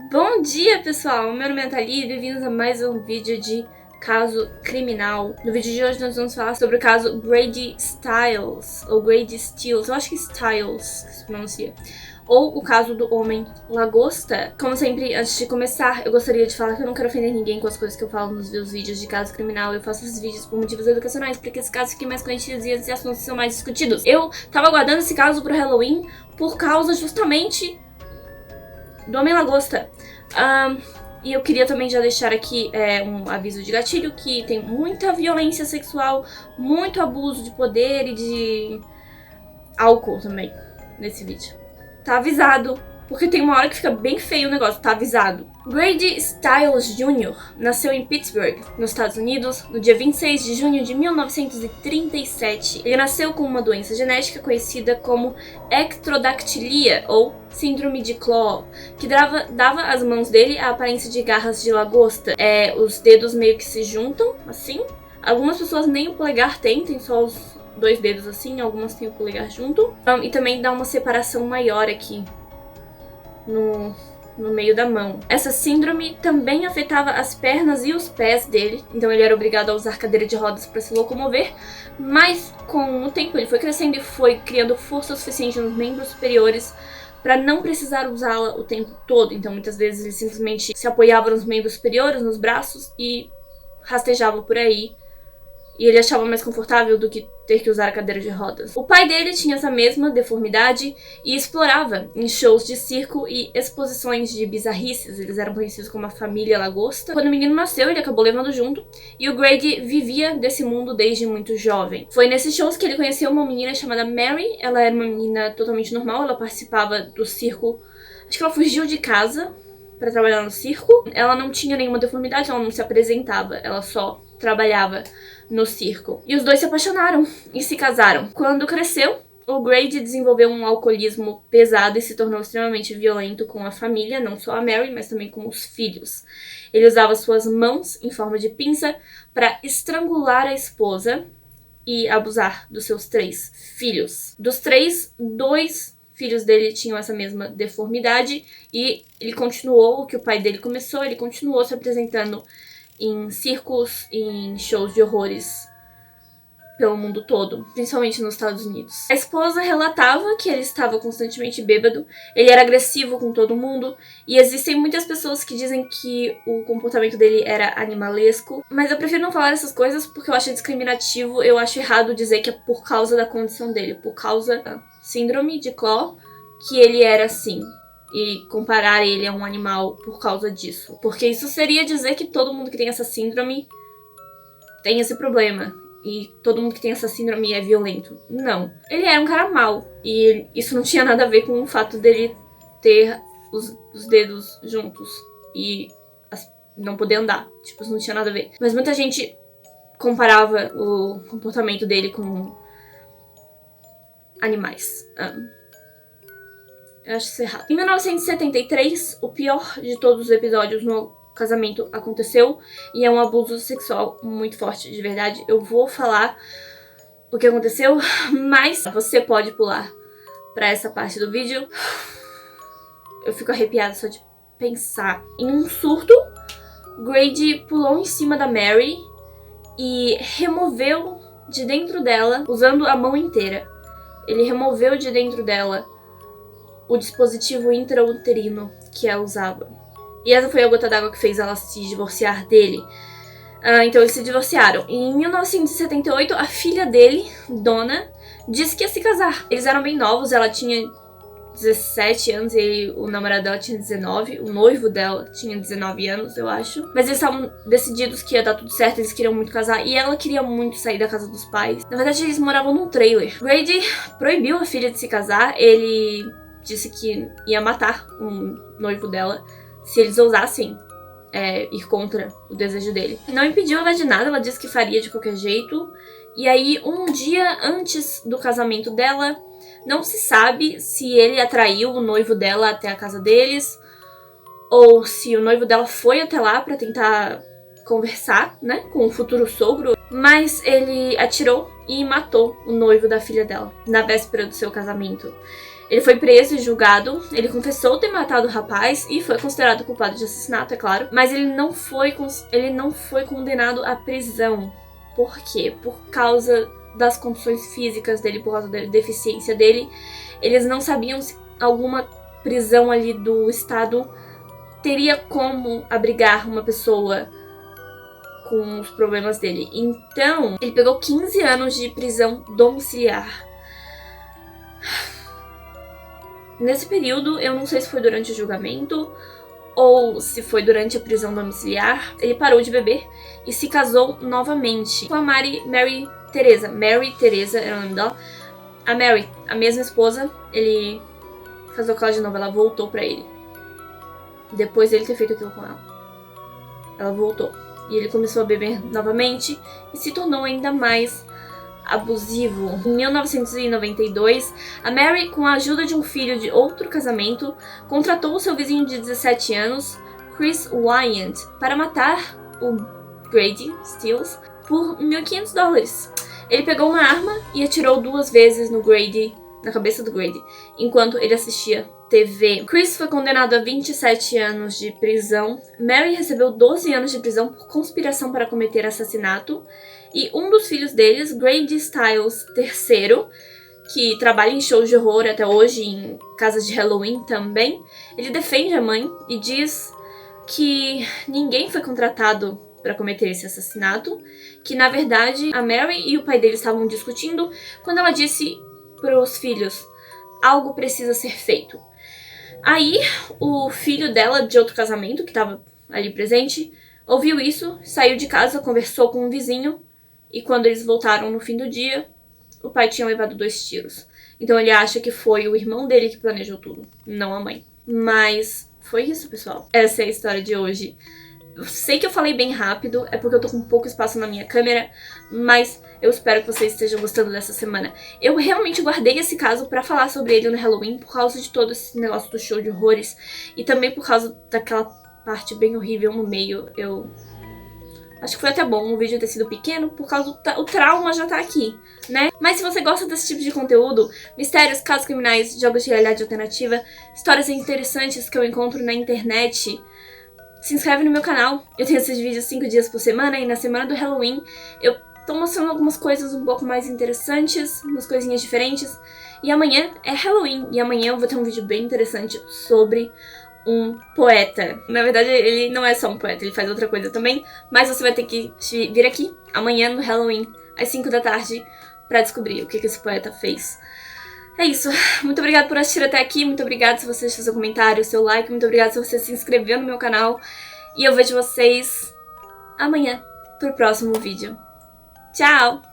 Bom dia, pessoal! Meu nome é Nathalie e bem-vindos a mais um vídeo de caso criminal. No vídeo de hoje nós vamos falar sobre o caso Grady Stiles, ou Grady Stiles, eu acho que Stiles que se pronuncia, ou o caso do homem lagosta. Como sempre, antes de começar, eu gostaria de falar que eu não quero ofender ninguém com as coisas que eu falo nos meus vídeos de caso criminal. Eu faço esses vídeos por motivos educacionais, para que esses casos fiquem mais conhecidos e esses assuntos são mais discutidos. Eu tava aguardando esse caso pro Halloween por causa justamente do homem lagosta. E eu queria também já deixar aqui um aviso de gatilho, que tem muita violência sexual, muito abuso de poder e de álcool também nesse vídeo. Tá avisado, porque tem uma hora que fica bem feio o negócio, tá avisado. Grady Stiles Jr. nasceu em Pittsburgh, nos Estados Unidos, no dia 26 de junho de 1937. Ele nasceu com uma doença genética conhecida como ectrodactilia, ou síndrome de Claw, que dava às mãos dele a aparência de garras de lagosta. Os dedos meio que se juntam, assim. Algumas pessoas nem o polegar tem só os dois dedos assim, algumas têm o polegar junto. E também dá uma separação maior aqui no meio da mão. Essa síndrome também afetava as pernas e os pés dele, então ele era obrigado a usar cadeira de rodas para se locomover, mas com o tempo ele foi crescendo e foi criando força suficiente nos membros superiores para não precisar usá-la o tempo todo. Então muitas vezes ele simplesmente se apoiava nos membros superiores, nos braços, e rastejava por aí. E ele achava mais confortável do que ter que usar a cadeira de rodas. O pai dele tinha essa mesma deformidade e explorava em shows de circo e exposições de bizarrices. Eles eram conhecidos como a família lagosta. Quando o menino nasceu, ele acabou levando junto, e o Grady vivia desse mundo desde muito jovem. Foi nesses shows que ele conheceu uma menina chamada Mary. Ela era uma menina totalmente normal, ela participava do circo. Acho que ela fugiu de casa para trabalhar no circo. Ela não tinha nenhuma deformidade, ela não se apresentava, ela só trabalhava no circo. E os dois se apaixonaram e se casaram. Quando cresceu, o Grady desenvolveu um alcoolismo pesado e se tornou extremamente violento com a família, não só a Mary, mas também com os filhos. Ele usava suas mãos em forma de pinça para estrangular a esposa e abusar dos seus 3 filhos. Dos 3, 2 filhos dele tinham essa mesma deformidade, e ele continuou o que o pai dele começou, ele continuou se apresentando em circos e em shows de horrores pelo mundo todo, principalmente nos Estados Unidos. A esposa relatava que ele estava constantemente bêbado, ele era agressivo com todo mundo, e existem muitas pessoas que dizem que o comportamento dele era animalesco, mas eu prefiro não falar essas coisas porque eu acho discriminativo. Eu acho errado dizer que é por causa da condição dele, por causa da síndrome de Claw, que ele era assim, e comparar ele a um animal por causa disso. Porque isso seria dizer que todo mundo que tem essa síndrome tem esse problema, e todo mundo que tem essa síndrome é violento. Não. Ele era um cara mau, e isso não tinha nada a ver com o fato dele ter os dedos juntos e não poder andar. Tipo, isso não tinha nada a ver. Mas muita gente comparava o comportamento dele com animais. Eu acho isso errado. Em 1973, o pior de todos os episódios no casamento aconteceu, e é um abuso sexual muito forte, de verdade. Eu vou falar o que aconteceu, mas você pode pular pra essa parte do vídeo. Eu fico arrepiada só de pensar. Em um surto, Grady pulou em cima da Mary e removeu de dentro dela, usando a mão inteira. Ele removeu de dentro dela o dispositivo intrauterino que ela usava. E essa foi a gota d'água que fez ela se divorciar dele. Então eles se divorciaram. E em 1978, a filha dele, Donna, disse que ia se casar. Eles eram bem novos, ela tinha 17 anos e o namorado dela tinha 19. O noivo dela tinha 19 anos, eu acho. Mas eles estavam decididos que ia dar tudo certo, eles queriam muito casar. E ela queria muito sair da casa dos pais. Na verdade, eles moravam num trailer. Grady proibiu a filha de se casar. Ele disse que ia matar o noivo dela se eles ousassem ir contra o desejo dele. Não impediu ela de nada, ela disse que faria de qualquer jeito. E aí, um dia antes do casamento dela, não se sabe se ele atraiu o noivo dela até a casa deles, ou se o noivo dela foi até lá pra tentar conversar, né, com o futuro sogro. Mas ele atirou e matou o noivo da filha dela na véspera do seu casamento. Ele foi preso e julgado, ele confessou ter matado o rapaz e foi considerado culpado de assassinato, é claro, mas ele não foi condenado à prisão. Por quê? Por causa das condições físicas dele, por causa da deficiência dele. Eles não sabiam se alguma prisão ali do estado teria como abrigar uma pessoa com os problemas dele. Então, ele pegou 15 anos de prisão domiciliar. Nesse período, eu não sei se foi durante o julgamento ou se foi durante a prisão domiciliar, ele parou de beber e se casou novamente com a Mary Teresa. Mary Teresa era o nome dela. A Mary, a mesma esposa, ele casou com ela de novo, ela voltou pra ele. Depois dele ter feito aquilo com ela. Ela voltou. E ele começou a beber novamente e se tornou ainda mais abusivo. Em 1992, a Mary, com a ajuda de um filho de outro casamento, contratou o seu vizinho de 17 anos, Chris Wyant, para matar o Grady Stiles por $1.500. Ele pegou uma arma e atirou 2 vezes na cabeça do Grady, enquanto ele assistia TV. Chris foi condenado a 27 anos de prisão. Mary recebeu 12 anos de prisão por conspiração para cometer assassinato. E um dos filhos deles, Grady Stiles III, que trabalha em shows de horror até hoje, em casas de Halloween também, ele defende a mãe e diz que ninguém foi contratado para cometer esse assassinato, que na verdade a Mary e o pai dele estavam discutindo quando ela disse para os filhos: algo precisa ser feito. Aí o filho dela, de outro casamento, que estava ali presente, ouviu isso, saiu de casa, conversou com um vizinho, e quando eles voltaram no fim do dia, o pai tinha levado 2 tiros. Então ele acha que foi o irmão dele que planejou tudo, não a mãe. Mas foi isso, pessoal. Essa é a história de hoje. Eu sei que eu falei bem rápido, é porque eu tô com pouco espaço na minha câmera, mas eu espero que vocês estejam gostando dessa semana. Eu realmente guardei esse caso pra falar sobre ele no Halloween por causa de todo esse negócio do show de horrores e também por causa daquela parte bem horrível no meio. Eu acho que foi até bom o vídeo ter sido pequeno, por causa do trauma já tá aqui, né? Mas se você gosta desse tipo de conteúdo, mistérios, casos criminais, jogos de realidade alternativa, histórias interessantes que eu encontro na internet, se inscreve no meu canal. Eu tenho esses vídeos 5 dias por semana e na semana do Halloween eu tô mostrando algumas coisas um pouco mais interessantes, umas coisinhas diferentes. E amanhã é Halloween e amanhã eu vou ter um vídeo bem interessante sobre um poeta. Na verdade, ele não é só um poeta, ele faz outra coisa também, mas você vai ter que vir aqui amanhã no Halloween, às 5 da tarde, pra descobrir o que esse poeta fez. É isso. Muito obrigada por assistir até aqui, muito obrigada se você deixou seu comentário, seu like, muito obrigada se você se inscreveu no meu canal. E eu vejo vocês amanhã pro próximo vídeo. Tchau!